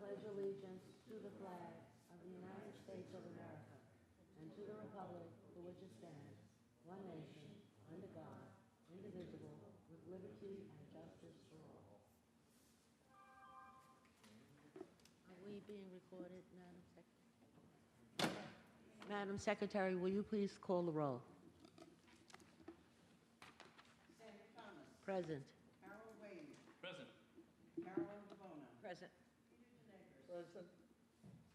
pledge allegiance to the flag of the United States of America and to the republic for which it stands, one nation, under God, indivisible, with liberty and justice for all. Are we being recorded, Madam Secretary? Madam Secretary, will you please call the roll? Sandy Thomas. Present. Harold Wade. Present. Carolyn Bavona. Present. Peter Kniggers. Present.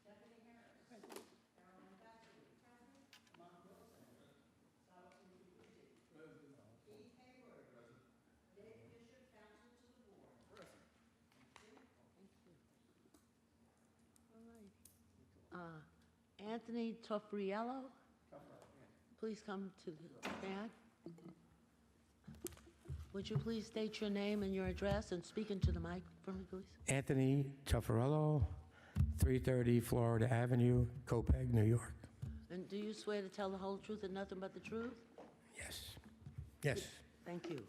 Stephanie Harris. Present. Carolyn Bassey. Present. Mark Wilson. Solomon Lucy. Present. Keith Hayward. Present. Dave Bishop, counsel to the board. Present. Thank you. All right. Anthony Toffriello, please come to the stand. Would you please state your name and your address and speak into the mic for me, please? Anthony Tuffarello, 330 Florida Avenue, Copiague, New York. And do you swear to tell the whole truth and nothing but the truth? Yes. Yes. Thank you.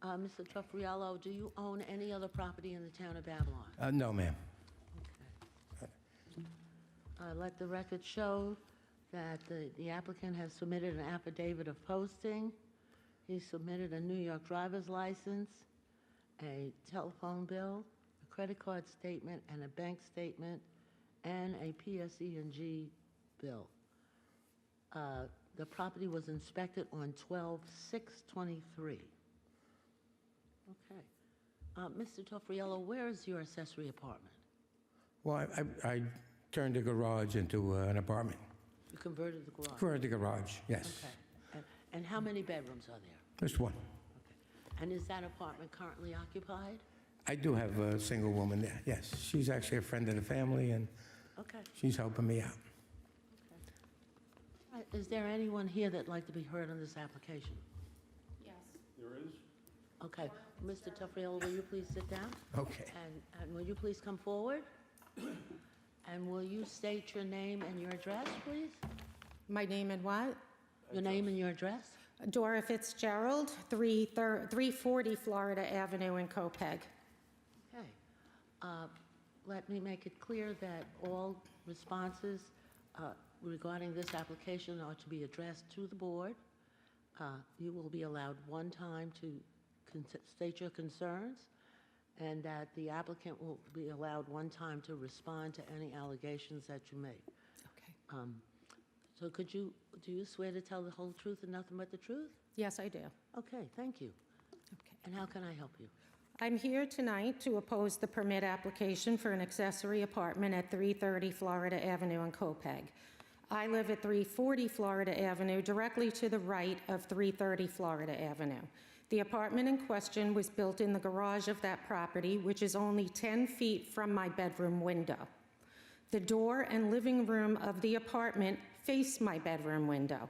Mr. Toffriello, do you own any other property in the town of Babylon? No, ma'am. Let the record show that the applicant has submitted an affidavit of posting. He submitted a New York driver's license, a telephone bill, a credit card statement, and a bank statement, and a PSE&G bill. The property was inspected on 12/6/23. Okay. Mr. Toffriello, where is your accessory apartment? Well, I turned the garage into an apartment. You converted the garage? Converted the garage, yes. Okay. And how many bedrooms are there? Just one. Okay. And is that apartment currently occupied? I do have a single woman there, yes. She's actually a friend of the family, and Okay. she's helping me out. All right. Is there anyone here that'd like to be heard on this application? Yes. There is? Okay. Mr. Toffriello, will you please sit down? Okay. And will you please come forward? And will you state your name and your address, please? My name and what? Your name and your address? Dora Fitzgerald, 340 Florida Avenue in Copiague. Okay. Let me make it clear that all responses regarding this application are to be addressed to the board. You will be allowed one time to state your concerns, and that the applicant will be allowed one time to respond to any allegations that you make. Okay. So do you swear to tell the whole truth and nothing but the truth? Yes, I do. Okay, thank you. Okay. And how can I help you? I'm here tonight to oppose the permit application for an accessory apartment at 330 Florida Avenue in Copiague. I live at 340 Florida Avenue, directly to the right of 330 Florida Avenue. The apartment in question was built in the garage of that property, which is only 10 feet from my bedroom window. The door and living room of the apartment face my bedroom window.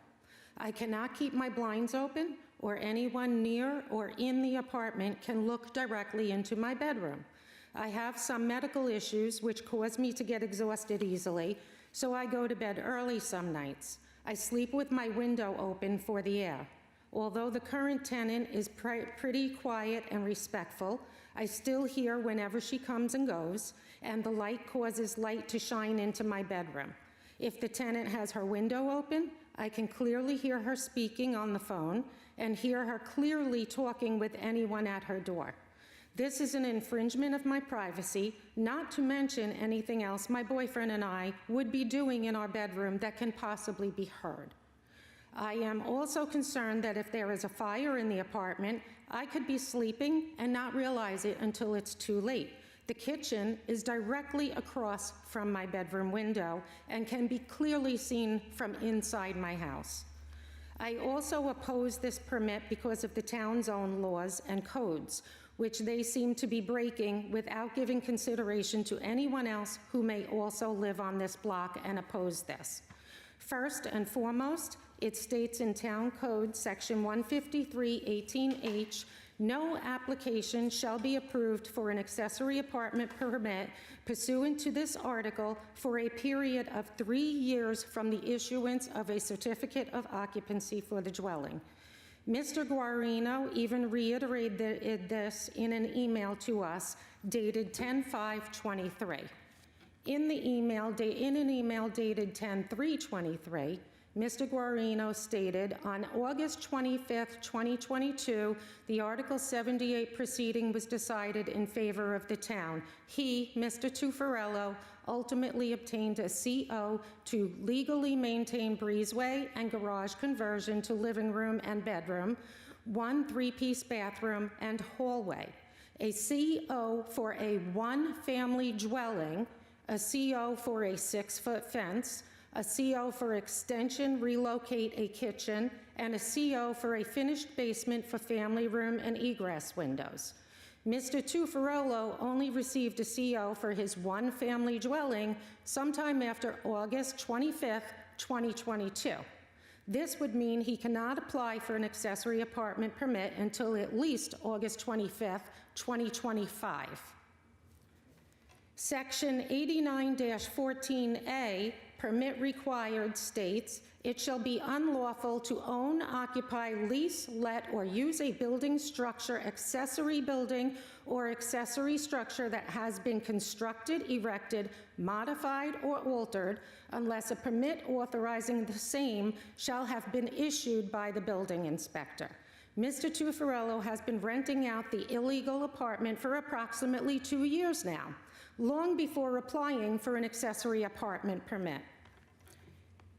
I cannot keep my blinds open, or anyone near or in the apartment can look directly into my bedroom. I have some medical issues which cause me to get exhausted easily, so I go to bed early some nights. I sleep with my window open for the air. Although the current tenant is pretty quiet and respectful, I still hear whenever she comes and goes, and the light causes light to shine into my bedroom. If the tenant has her window open, I can clearly hear her speaking on the phone and hear her clearly talking with anyone at her door. This is an infringement of my privacy, not to mention anything else my boyfriend and I would be doing in our bedroom that can possibly be heard. I am also concerned that if there is a fire in the apartment, I could be sleeping and not realize it until it's too late. The kitchen is directly across from my bedroom window and can be clearly seen from inside my house. I also oppose this permit because of the town's own laws and codes, which they seem to be breaking without giving consideration to anyone else who may also live on this block and oppose this. First and foremost, it states in Town Code Section 153-18H, no application shall be approved for an accessory apartment permit pursuant to this article for a period of 3 years from the issuance of a certificate of occupancy for the dwelling. Mr. Guarino even reiterated this in an email to us dated 10/5/23. In an email dated 10/3/23, Mr. Guarino stated, on August 25th, 2022, the Article 78 proceeding was decided in favor of the town. He, Mr. Tuffarello, ultimately obtained a CO to legally maintain breezeway and garage conversion to living room and bedroom, 1 3-piece bathroom and hallway, a CO for a 1-family dwelling, a CO for a 6-foot fence, a CO for extension, relocate a kitchen, and a CO for a finished basement for family room and egress windows. Mr. Tuffarello only received a CO for his 1-family dwelling sometime after August 25th, 2022. This would mean he cannot apply for an accessory apartment permit until at least August 25th, 2025. Section 89-14A, permit required, states, it shall be unlawful to own, occupy, lease, let, or use a building structure, accessory building, or accessory structure that has been constructed, erected, modified, or altered, unless a permit authorizing the same shall have been issued by the building inspector. Mr. Tuffarello has been renting out the illegal apartment for approximately 2 years now, long before applying for an accessory apartment permit.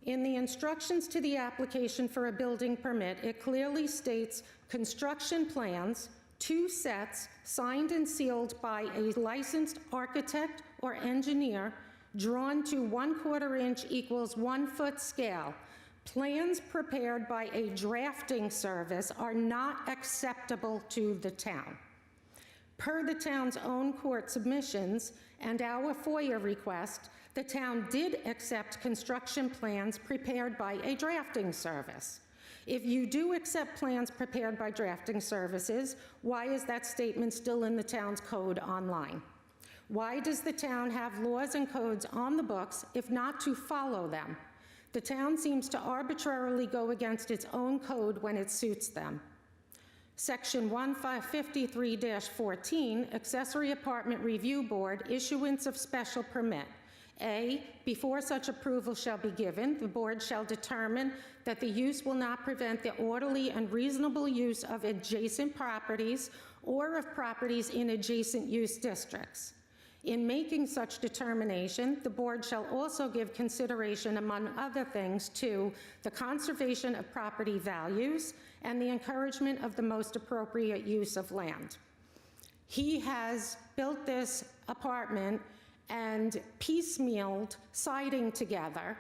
In the instructions to the application for a building permit, it clearly states construction plans, 2 sets, signed and sealed by a licensed architect or engineer, drawn to 1/4 inch equals 1 foot scale. Plans prepared by a drafting service are not acceptable to the town. Per the town's own court submissions and our FOIA request, the town did accept construction plans prepared by a drafting service. If you do accept plans prepared by drafting services, why is that statement still in the town's code online? Why does the town have laws and codes on the books if not to follow them? The town seems to arbitrarily go against its own code when it suits them. Section 1553-14, Accessory Apartment Review Board, issuance of special permit. A, before such approval shall be given, the board shall determine that the use will not prevent the orderly and reasonable use of adjacent properties or of properties in adjacent use districts. In making such determination, the board shall also give consideration, among other things, to the conservation of property values and the encouragement of the most appropriate use of land. He has built this apartment and piecemealed siding together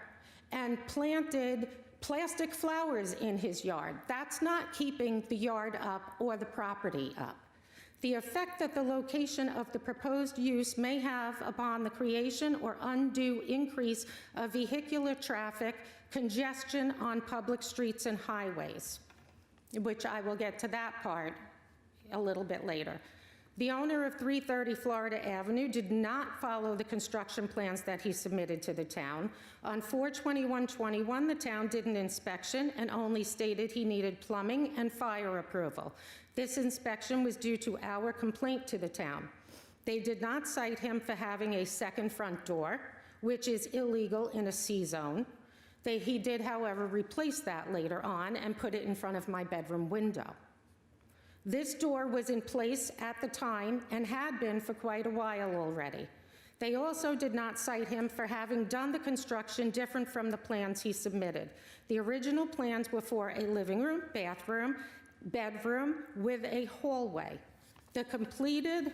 and planted plastic flowers in his yard. That's not keeping the yard up or the property up. The effect that the location of the proposed use may have upon the creation or undue increase of vehicular traffic, congestion on public streets and highways, which I will get to that part a little bit later. The owner of 330 Florida Avenue did not follow the construction plans that he submitted to the town. On 4/21/21, the town did an inspection and only stated he needed plumbing and fire approval. This inspection was due to our complaint to the town. They did not cite him for having a second front door, which is illegal in a C zone. He did, however, replace that later on and put it in front of my bedroom window. This door was in place at the time and had been for quite a while already. They also did not cite him for having done the construction different from the plans he submitted. The original plans were for a living room, bathroom, bedroom with a hallway. The completed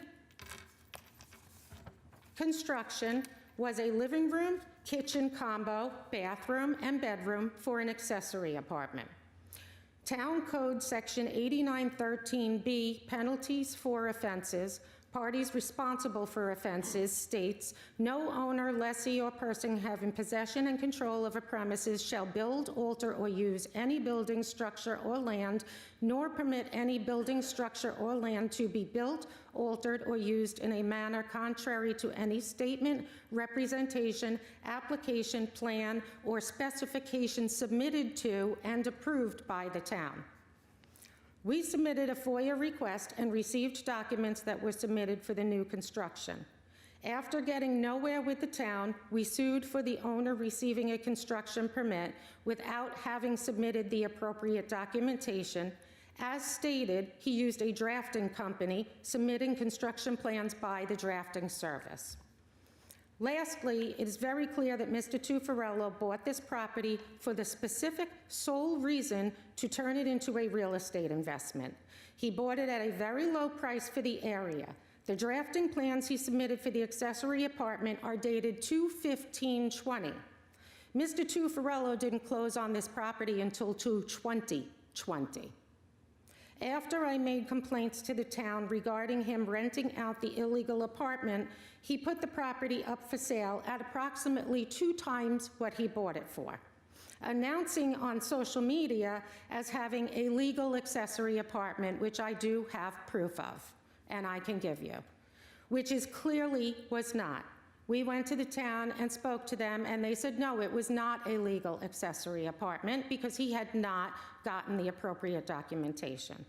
construction was a living room, kitchen combo, bathroom, and bedroom for an accessory apartment. Town Code Section 8913B, penalties for offenses, parties responsible for offenses, states, no owner, lessee, or person having possession and control of a premises shall build, alter, or use any building, structure, or land, nor permit any building, structure, or land to be built, altered, or used in a manner contrary to any statement, representation, application, plan, or specification submitted to and approved by the town. We submitted a FOIA request and received documents that were submitted for the new construction. After getting nowhere with the town, we sued for the owner receiving a construction permit without having submitted the appropriate documentation. As stated, he used a drafting company, submitting construction plans by the drafting service. Lastly, it is very clear that Mr. Tuffarello bought this property for the specific sole reason to turn it into a real estate investment. He bought it at a very low price for the area. The drafting plans he submitted for the accessory apartment are dated 2/15/20. Mr. Tuffarello didn't close on this property until 2/20/20. After I made complaints to the town regarding him renting out the illegal apartment, he put the property up for sale at approximately 2 times what he bought it for, announcing on social media as having a legal accessory apartment, which I do have proof of, and I can give you, which is clearly was not. We went to the town and spoke to them, and they said, no, it was not a legal accessory apartment because he had not gotten the appropriate documentation.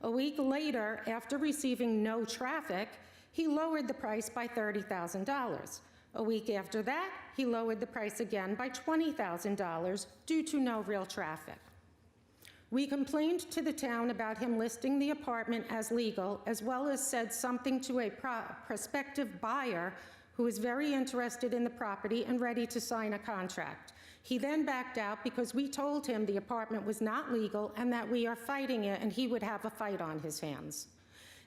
A week later, after receiving no traffic, he lowered the price by $30,000. A week after that, he lowered the price again by $20,000 due to no real traffic. We complained to the town about him listing the apartment as legal, as well as said something to a prospective buyer who was very interested in the property and ready to sign a contract. He then backed out because we told him the apartment was not legal and that we are fighting it and he would have a fight on his hands.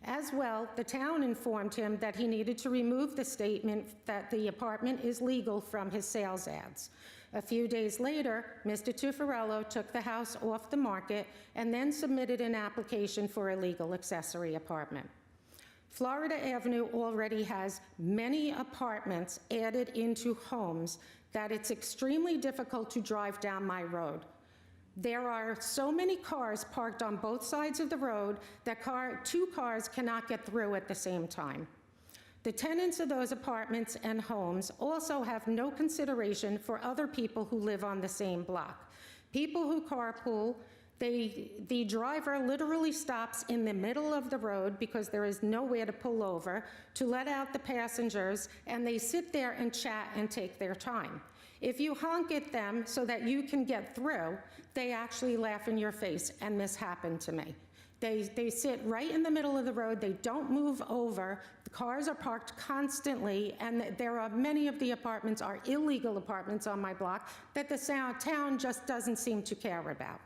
As well, the town informed him that he needed to remove the statement that the apartment is legal from his sales ads. A few days later, Mr. Tuffarello took the house off the market and then submitted an application for a legal accessory apartment. Florida Avenue already has many apartments added into homes that it's extremely difficult to drive down my road. There are so many cars parked on both sides of the road that 2 cars cannot get through at the same time. The tenants of those apartments and homes also have no consideration for other people who live on the same block. People who carpool, the driver literally stops in the middle of the road because there is nowhere to pull over to let out the passengers, and they sit there and chat and take their time. If you honk at them so that you can get through, they actually laugh in your face, and this happened to me. They sit right in the middle of the road, they don't move over, the cars are parked constantly, and there are many of the apartments are illegal apartments on my block that the town just doesn't seem to care about.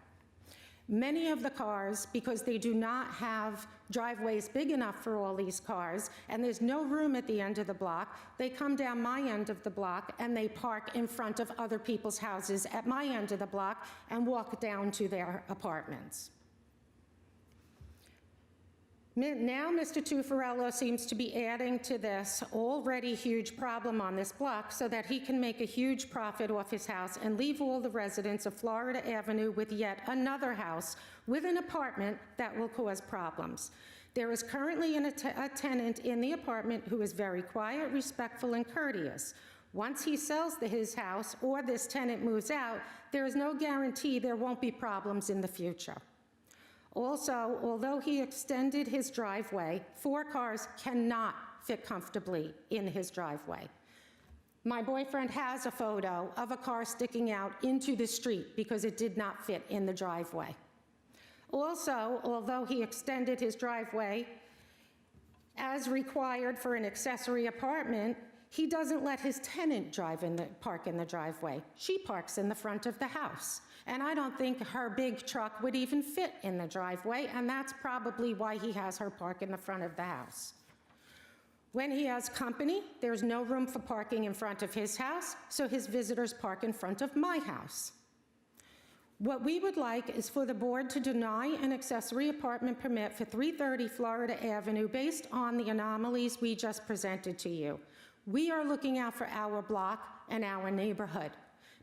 Many of the cars, because they do not have driveways big enough for all these cars, and there's no room at the end of the block, they come down my end of the block and they park in front of other people's houses at my end of the block and walk down to their apartments. Now Mr. Tuffarello seems to be adding to this already huge problem on this block so that he can make a huge profit off his house and leave all the residents of Florida Avenue with yet another house with an apartment that will cause problems. There is currently a tenant in the apartment who is very quiet, respectful, and courteous. Once he sells his house or this tenant moves out, there is no guarantee there won't be problems in the future. Also, although he extended his driveway, 4 cars cannot fit comfortably in his driveway. My boyfriend has a photo of a car sticking out into the street because it did not fit in the driveway. Also, although he extended his driveway as required for an accessory apartment, he doesn't let his tenant park in the driveway. She parks in the front of the house. And I don't think her big truck would even fit in the driveway, and that's probably why he has her park in the front of the house. When he has company, there's no room for parking in front of his house, so his visitors park in front of my house. What we would like is for the board to deny an accessory apartment permit for 330 Florida Avenue based on the anomalies we just presented to you. We are looking out for our block and our neighborhood.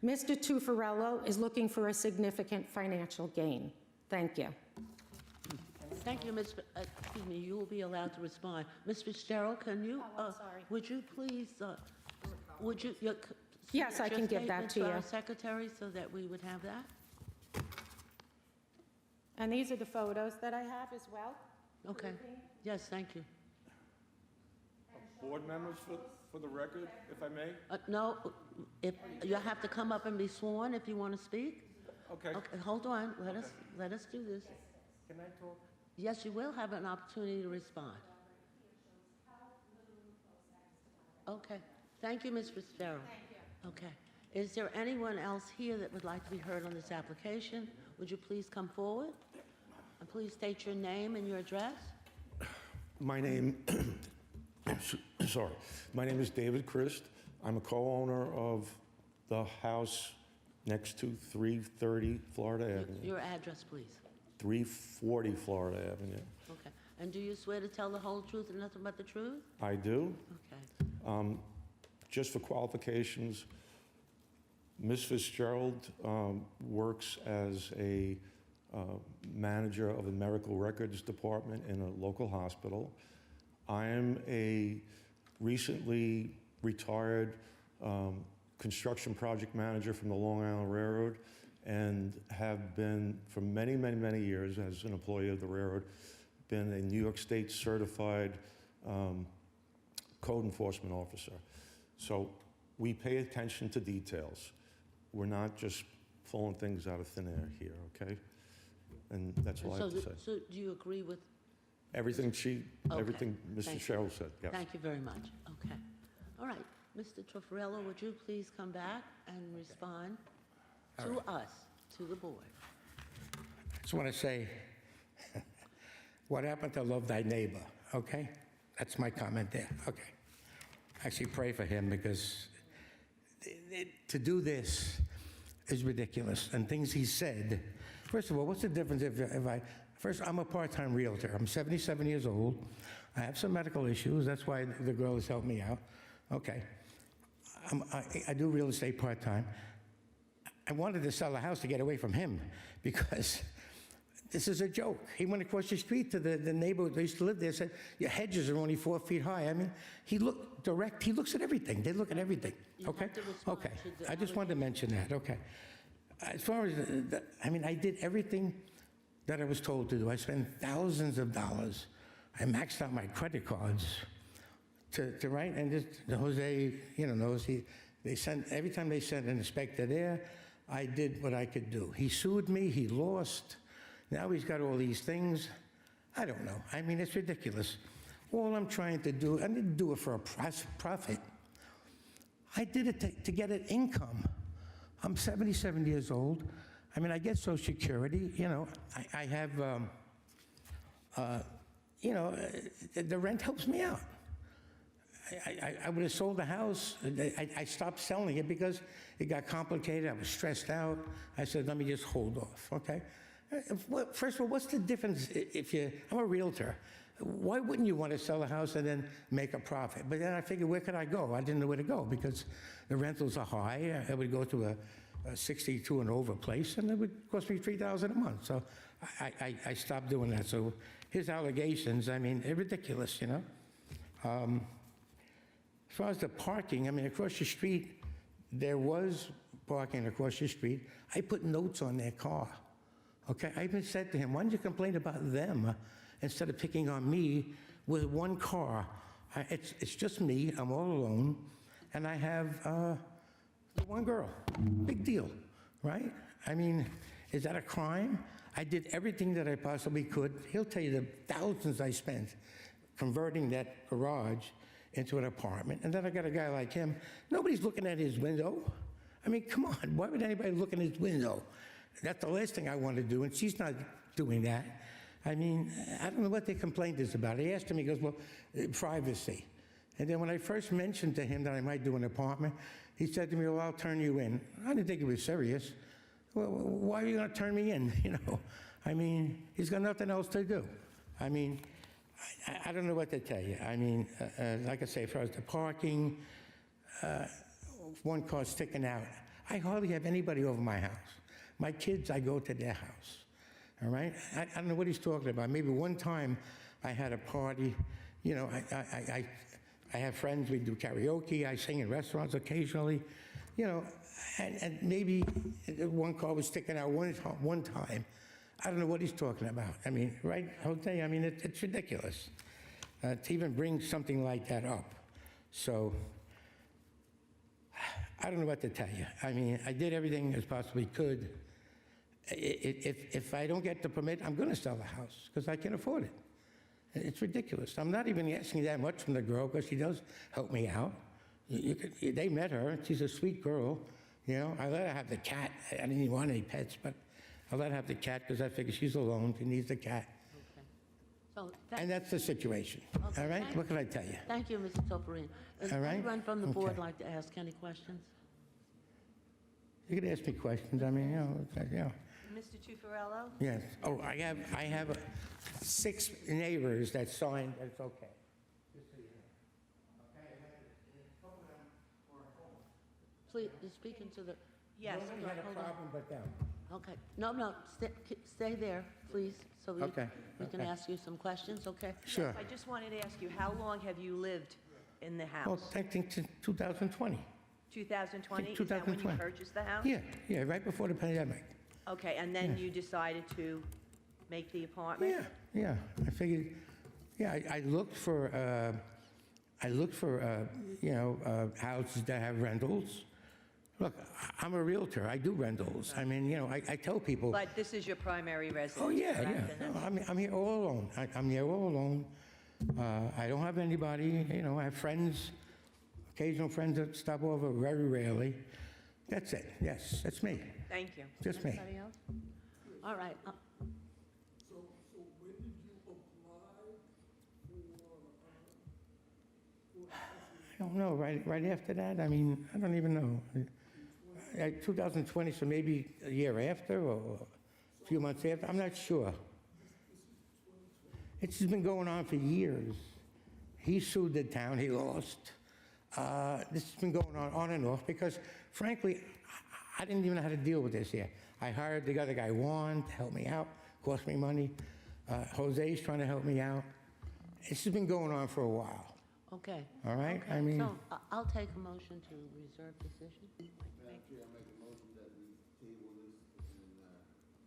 Mr. Tuffarello is looking for a significant financial gain. Thank you. Thank you, excuse me, you will be allowed to respond. Ms. Fitzgerald, can you, I'm sorry. would you please, Yes, I can give that to your you. statement to our secretary so that we would have that? And these are the photos that I have as well. Okay, yes, thank you. board members for the record, if I may? No, if, you have to come up and be sworn if you want to speak. Okay. Okay, hold on, let us do this. Can I talk? Yes, you will have an opportunity to respond. Okay, thank you, Ms. Fitzgerald. Thank you. Okay, is there anyone else here that would like to be heard on this application? Would you please come forward? And please state your name and your address. My name, sorry, my name is David Christ. I'm a co-owner of the house next to 330 Florida Avenue. Your address, please. 340 Florida Avenue. Okay, and do you swear to tell the whole truth and nothing but the truth? I do. Okay. Just for qualifications, Ms. Fitzgerald works as a manager of a medical records department in a local hospital. I am a recently retired construction project manager from the Long Island Railroad and have been for many, many, many years as an employee of the railroad, been a New York State certified code enforcement officer. So we pay attention to details. We're not just pulling things out of thin air here, okay? And that's all I have to say. So do you agree with? Everything Okay. everything Mr. Thank you. Sherrill said, yes. Thank you very much. Okay. All right. Mr. Truffarello, would you please come back and respond to us, to the board? I just want to say, what happened to love thy neighbor, okay? That's my comment there, okay. Actually pray for him because to do this is ridiculous. And things he said, first of all, what's the difference first, I'm a part-time realtor. I'm 77 years old. I have some medical issues. That's why the girl has helped me out. Okay. I do real estate part-time. I wanted to sell a house to get away from him because this is a joke. He went across the street to the neighbor that used to live there, said, your hedges are only 4 feet high. I mean, he looked direct. He looks at everything. They look at everything. You Okay? have to respond Okay. to the I just wanted to mention that. Okay. As far as, I mean, I did everything that I was told to do. I spent thousands of dollars. I maxed out my credit cards to write, and just Jose, knows they sent, every time they sent an inspector there, I did what I could do. He sued me, he lost. Now he's got all these things. I don't know. I mean, it's ridiculous. All I'm trying to do, I didn't do it for a profit. I did it to get an income. I'm 77 years old. I mean, I get Social Security, I have, the rent helps me out. I would have sold the house. I stopped selling it because it got complicated. I was stressed out. I said, let me just hold off, okay? First of all, what's the difference I'm a realtor. Why wouldn't you want to sell a house and then make a profit? But then I figured, where could I go? I didn't know where to go because the rentals are high. I would go to a 62 and over place, and it would cost me $3,000 a month. So I stopped doing that. So his allegations, I mean, they're ridiculous, As far as the parking, I mean, across the street, there was parking across the street. I put notes on their car, okay? I even said to him, why don't you complain about them instead of picking on me with one car? It's just me, I'm all alone, and I have one girl. Big deal, right? I mean, is that a crime? I did everything that I possibly could. He'll tell you the thousands I spent converting that garage into an apartment. And then I got a guy like him. Nobody's looking at his window. I mean, come on, why would anybody look in his window? That's the last thing I want to do, and she's not doing that. I mean, I don't know what the complaint is about. He asked him, he goes, well, privacy. And then when I first mentioned to him that I might do an apartment, he said to me, well, I'll turn you in. I didn't think he was serious. Well, why are you going to turn me in, I mean, he's got nothing else to do. I mean, I don't know what to tell you. I mean, like I say, as far as the parking, one car sticking out. I hardly have anybody over my house. My kids, I go to their house, all right? I don't know what he's talking about. Maybe one time I had a party, I have friends, we do karaoke, I sing in restaurants occasionally, and maybe one car was sticking out one time. I don't know what he's talking about. I mean, right, Jose? I mean, it's ridiculous to even bring something like that up. So I don't know what to tell you. I mean, I did everything as possibly could. If I don't get the permit, I'm going to sell the house because I can afford it. It's ridiculous. I'm not even asking that much from the girl because she does help me out. They met her. She's a sweet girl. You know, I let her have the cat. I didn't even want any pets, but I let her have the cat because I figure she's alone. She needs the cat. Okay. So, And that's the situation. Okay, All right? thank- What can I tell you? thank you, Mr. Tofarino. Does All right. anyone from the board Okay. like to ask any questions? You can ask me questions. I mean, you know. Mr. Tufarello? Yes. Oh, I have 6 neighbors that signed that it's okay. Just so you know. Okay? And a couple of them were at home. Please, you're speaking to the... Yes. Nobody had a hold on. problem but them. Okay, no, stay there, please, so we Okay, can okay. ask you some questions, okay? Sure. I just wanted to ask you, how long have you lived in the Well, house? I think since 2020. 2020? Is that when you 2020. purchased the house? Yeah, right before the pandemic. Okay, and then you decided to make the apartment? Yeah. I figured, I looked for, houses that have rentals. Look, I'm a realtor. I do rentals. I mean, I tell people, But this is your primary residence, oh, yeah. correct? And No, I'm here all alone. I'm here all alone. I don't have anybody, I have friends, occasional friends that stop over very rarely. That's it. Yes, that's me. Thank you. Just me. Anybody else? All right, So when did you apply I don't know, right after that? I mean, I don't even know. 2020, so maybe a year after or a few months after, I'm not sure. It's just been going on for years. He sued the town, he lost. This has been going on and off because, frankly, I didn't even know how to deal with this here. I hired the other guy, Juan, to help me out, cost me money. Jose's trying to help me out. This has been going on for a while, okay. all right? Okay, I mean, so I'll take a motion to reserve decision. Madam Chair, I make a motion that we table this and,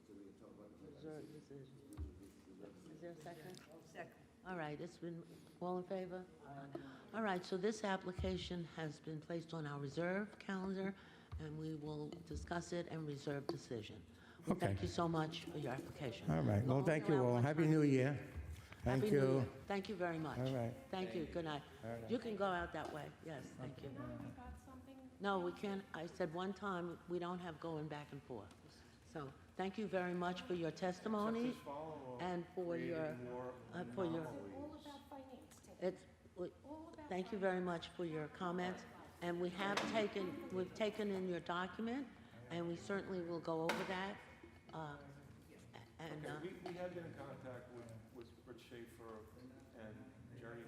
so we can talk about the Reserve decision. Is there a second? Second. All right, it's been, all in favor? All right, so this application has been placed on our reserve calendar, and we will discuss it and reserve decision. Well, Okay. Thank you so much for your application. all right. Well, We'll thank also you have all. one Happy time- New Year. Thank Happy New you. Year. Thank you very much. All right. Thank you, good night. You can go out that way, yes, thank you. No, we can't, I said one time, we don't have going back and forth. So, thank you very much for your testimony and for your, it's, thank you very much for your comments. And we've taken in your document, and we certainly will go over that. We have been in contact with Rich Schaefer and Jerry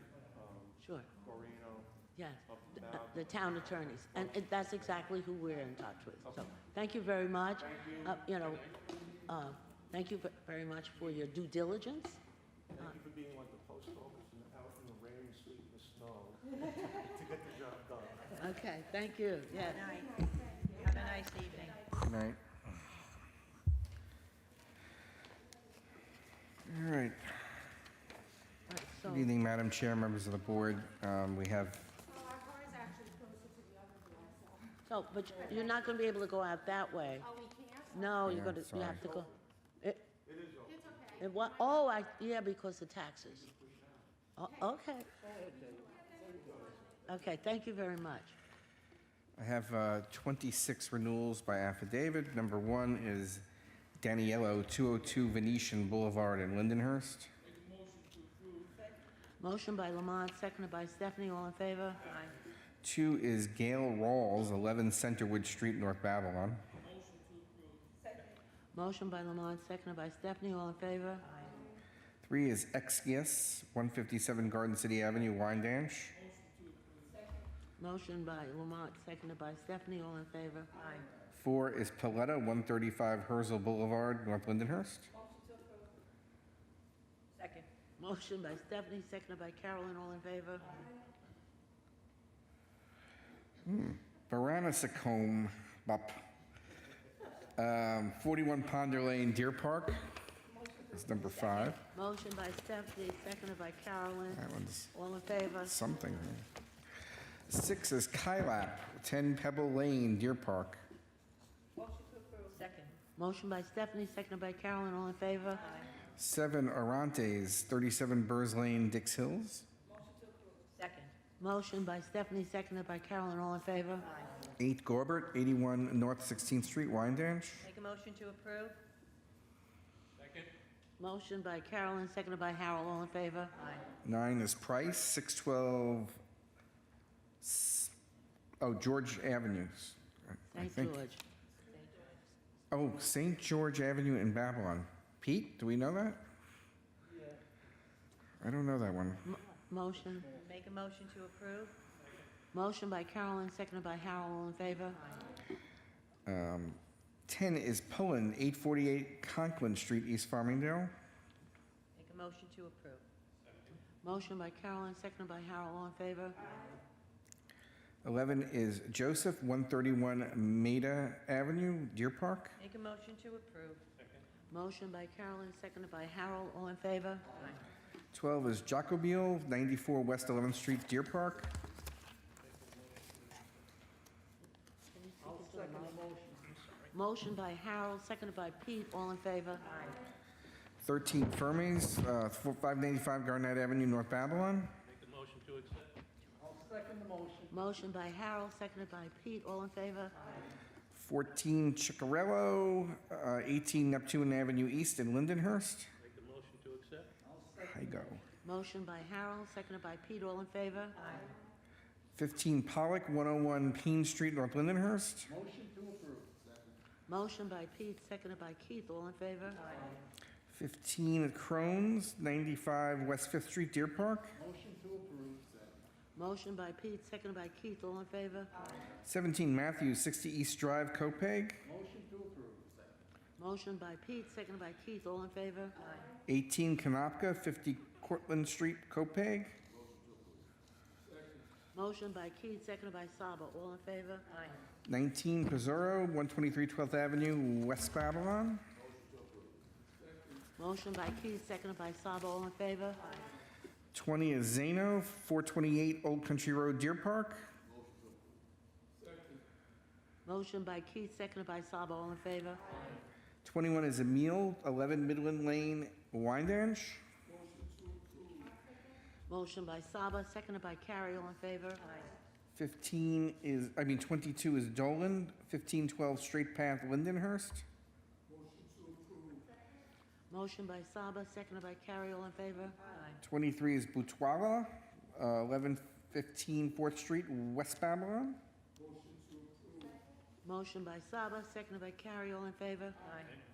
Sure, Corino yes, about the town attorneys, and that's exactly who we're in touch with. So, thank you very much. Thank you very much for your due diligence. Thank you for being like the post office and out in the rain, sleet, and the snow to get the job done. Okay, thank you, yes. Good night. Have a nice evening. Good night. All right. All right, so- Good evening, Madam Chair, members of the board. We have, So, but you're not going to be able to go out that way. Oh, we can't? No, you're Yeah, going to, you sorry. have to go. It is okay. It what, oh, yeah, because of taxes. Oh, okay. Okay, thank you very much. I have 26 renewals by affidavit. Number 1 is Daniello, 202 Venetian Boulevard in Lindenhurst. Motion by Lamont, seconded by Stephanie, all in favor? 2 is Gail Rawls, 11 Centerwood Street, North Babylon. Motion by Lamont, seconded by Stephanie, all in favor? 3 is Exgius, 157 Garden City Avenue, Wyandanch. Motion by Lamont, seconded by Stephanie, all in favor? 4 is Paletta, 135 Herzl Boulevard, North Lindenhurst. Second. Motion by Stephanie, seconded by Carolyn, all in favor? Baranicacombe, Bup. 41 Ponder Lane, Deer Park. That's number 5. Motion by Stephanie, seconded by Carolyn, That one's all in favor? something. 6 is Kylap, 10 Pebble Lane, Deer Park. Second. Motion by Stephanie, seconded by Carolyn, all in favor? 7 Orontes, 37 Burrs Lane, Dix Hills. Second. Motion by Stephanie, seconded by Carolyn, all in favor? 8 Gorbert, 81 North 16th Street, Wyandanch. Make a motion to approve? Motion by Carolyn, seconded by Harold, all in favor? 9 is Price, 612, George Avenue. I St. think. George. Oh, St. George Avenue in Babylon. Pete, do we know that? I don't know that one. Motion. Make a motion to approve? Motion by Carolyn, seconded by Harold, all in favor? 10 is Pullen, 848 Conklin Street, East Farmingdale. Make a motion to approve? Motion by Carolyn, seconded by Harold, all in favor? 11 is Joseph, 131 Maida Avenue, Deer Park. Make a motion to approve? Motion by Carolyn, seconded by Harold, all in favor? 12 is Jacobile, 94 West 11th Street, Deer Park. Motion by Harold, seconded by Pete, all in favor? 13 Fermes, 595 Garnett Avenue, North Babylon. Motion by Harold, seconded by Pete, all in favor? 14 Ciccarello, 18 Neptune Avenue East in Lindenhurst. I go. Motion by Harold, seconded by Pete, all in favor? 15 Pollock, 101 Peen Street, North Lindenhurst. Motion by Pete, seconded by Keith, all in favor? 15 Crohn's, 95 West 5th Street, Deer Park. Motion by Pete, seconded by Keith, all in favor? 17 Matthews, 60 East Drive, Copeg. Motion by Pete, seconded by Keith, all in favor? 18 Kanopka, 50 Cortlandt Street, Copeg. Motion by Keith, seconded by Saba, all in favor? 19 Pizzaro, 123 12th Avenue, West Babylon. Motion by Keith, seconded by Saba, all in favor? 20 is Zano, 428 Old Country Road, Deer Park. Motion by Keith, seconded by Saba, all in favor? 21 is Emile, 11 Midland Lane, Wyandanch. Motion by Saba, seconded by Carrie, all in favor? 22 is Dolan, 1512 Straight Path, Lindenhurst. Motion by Saba, seconded by Carrie, all in favor? 23 is Butwala, 1115 4th Street, West Babylon. Motion by Saba, seconded by Carrie, all in favor?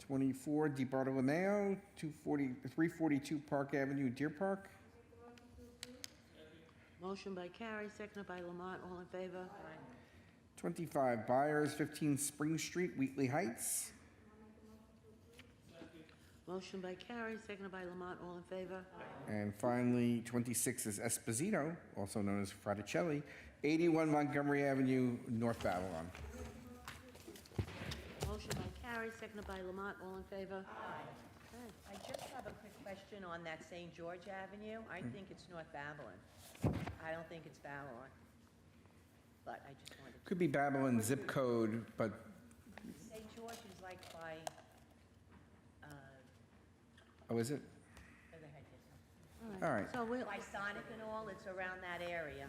24 Di Bartolomeo, 342 Park Avenue, Deer Park. Motion by Carrie, seconded by Lamont, all in favor? 25 Byers, 15 Spring Street, Wheatley Heights. Motion by Carrie, seconded by Lamont, all in favor? And finally, 26 is Esposito, also known as Fraticelli, 81 Montgomery Avenue, North Babylon. Motion by Carrie, seconded by Lamont, all in favor? Okay. I just have a quick question on that St. George Avenue. I think it's North Babylon. I don't think it's Babylon. But I just wanted to... Could be Babylon zip code, but St. George is like by, oh, is it? where the heck is All right. So it? By Sonic and all, it's around that area.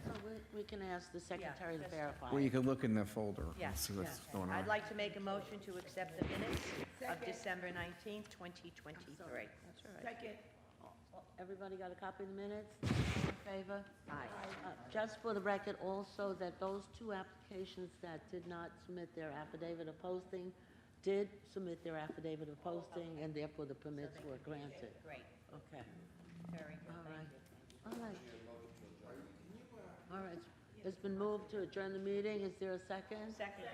we can ask the secretary to just- verify. Well, you can look in the folder and Yes, see what's going on. I'd like to make a motion to accept the minutes of December 19th, 2023. That's all right. Second. Everybody got a copy of the minutes? All in favor? Aye. Just for the record also, that those two applications that did not submit their affidavit of posting did submit their affidavit of posting, and therefore the permits were granted. Great, Okay, very good, all thank right. you. All right. All right, it's been moved to adjourn the meeting. Is there a second? Second.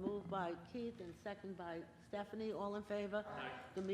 Moved by Keith and second by Stephanie. All in favor? The meeting